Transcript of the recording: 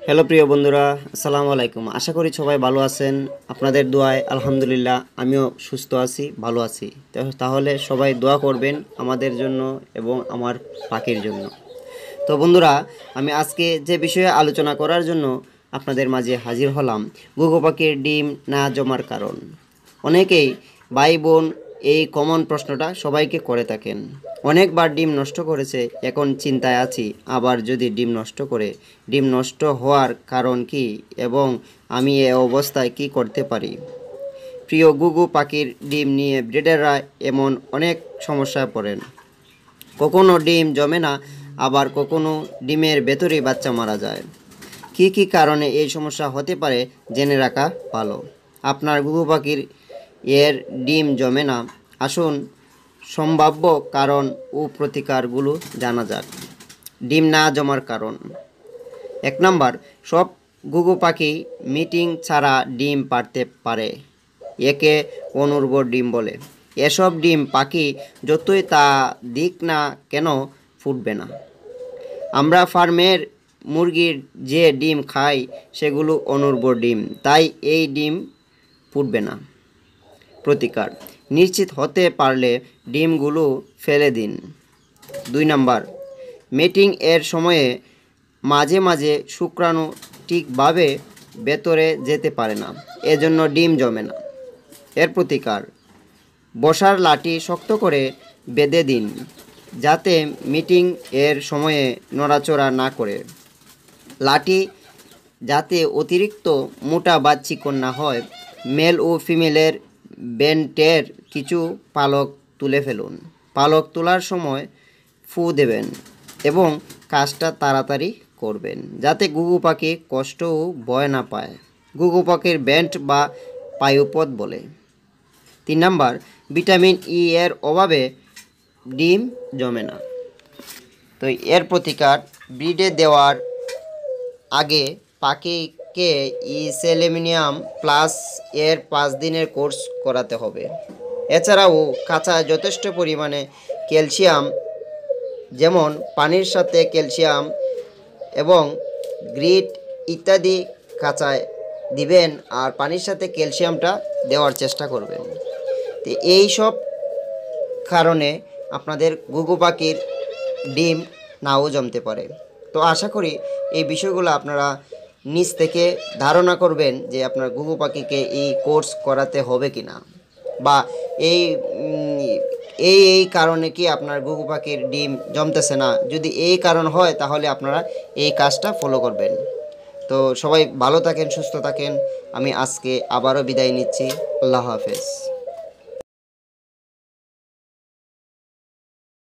Hello প্রিয় বন্ধুরা, আসসালামু আলাইকুম। আশা করি সবাই ভালো আছেন। আপনাদের দোয়ায় আলহামদুলিল্লাহ আমিও সুস্থ আছি, ভালো আছি। তাহলে সবাই দোয়া করবেন আমাদের জন্য এবং আমার পাখির জন্য। তো বন্ধুরা, আমি আজকে যে বিষয়ে আলোচনা করার জন্য আপনাদের মাঝে হাজির হলাম, ঘুঘু পাখির ডিম না জমার কারণ। অনেকেই ভাই বোন এই কমন প্রশ্নটা সবাইকে করে থাকেন। অনেকবার ডিম নষ্ট করেছে, এখন চিন্তায় আছি আবার যদি ডিম নষ্ট করে। ডিম নষ্ট হওয়ার কারণ কি এবং আমি এ অবস্থায় কি করতে পারি? প্রিয় ঘুঘু পাখির ডিম নিয়ে ব্রিডাররা এমন অনেক সমস্যায় পড়েন। কখনো ডিম জমে না, আবার কখনো ডিমের ভেতরেই বাচ্চা মারা যায়। কী কী কারণে এই সমস্যা হতে পারে জেনে রাখা ভালো। আপনার ঘুঘু পাখির এর ডিম জমে না, আসুন সম্ভাব্য কারণ ও প্রতিকারগুলো জানা যাক। ডিম না জমার কারণ। 1 নাম্বার, সব ঘুঘু পাখি মিটিং ছাড়া ডিম পাড়তে পারে, একে অনুর্বর ডিম বলে। এসব ডিম পাখি যতই তা দিক না কেন ফুটবে না। আমরা ফার্মের মুরগির যে ডিম খাই সেগুলো অনুর্বর ডিম, তাই এই ডিম ফুটবে না। প্রতিকার, নিশ্চিত হতে পারলে ডিমগুলো ফেলে দিন। 2 নাম্বার, মিটিং এর সময়ে মাঝে মাঝে শুক্রাণু ঠিকভাবে ভেতরে যেতে পারে না, এজন্য ডিম জমে না। এর প্রতিকার, বসার লাঠি শক্ত করে বেঁধে দিন যাতে মিটিং এর সময়ে নড়াচড়া না করে। লাঠি যাতে অতিরিক্ত মোটা বা চিকন না হয়। মেল ও ফিমেলের বেন্টের কিছু পালক তুলে ফেলুন। পালক তোলার সময় ফু দেবেন এবং কাজটা তাড়াতাড়ি করবেন যাতে ঘুঘু পাখি কষ্ট ও ভয় না পায়। ঘুঘু পাখির বেন্ট বা পায়ুপথ বলে। 3 নাম্বার, ভিটামিন ই এর অভাবে ডিম জমে না। তো এর প্রতিকার, ব্রিডে দেওয়ার আগে পাখিকে সেলেনিয়াম প্লাস এর 5 দিনের কোর্স করাতে হবে। এছাড়াও খাঁচায় যথেষ্ট পরিমাণে ক্যালসিয়াম, যেমন পানির সাথে ক্যালসিয়াম এবং গ্রিট ইত্যাদি খাঁচায় দিবেন, আর পানির সাথে ক্যালসিয়ামটা দেওয়ার চেষ্টা করবেন। তো এই সব কারণে আপনাদের ঘুঘু পাখির ডিম নাও জমতে পারে। তো আশা করি এই বিষয়গুলো আপনারা নিজ থেকে ধারণা করবেন যে আপনার ঘুঘু পাখিকে এই কোর্স করাতে হবে কি না, বা এই এই কারণে কি আপনার ঘুঘু পাখির ডিম জমতেছে না। যদি এই কারণ হয় তাহলে আপনারা এই কাজটা ফলো করবেন। তো সবাই ভালো থাকেন, সুস্থ থাকেন। আমি আজকে আবারও বিদায় নিচ্ছি। আল্লাহ হাফেজ।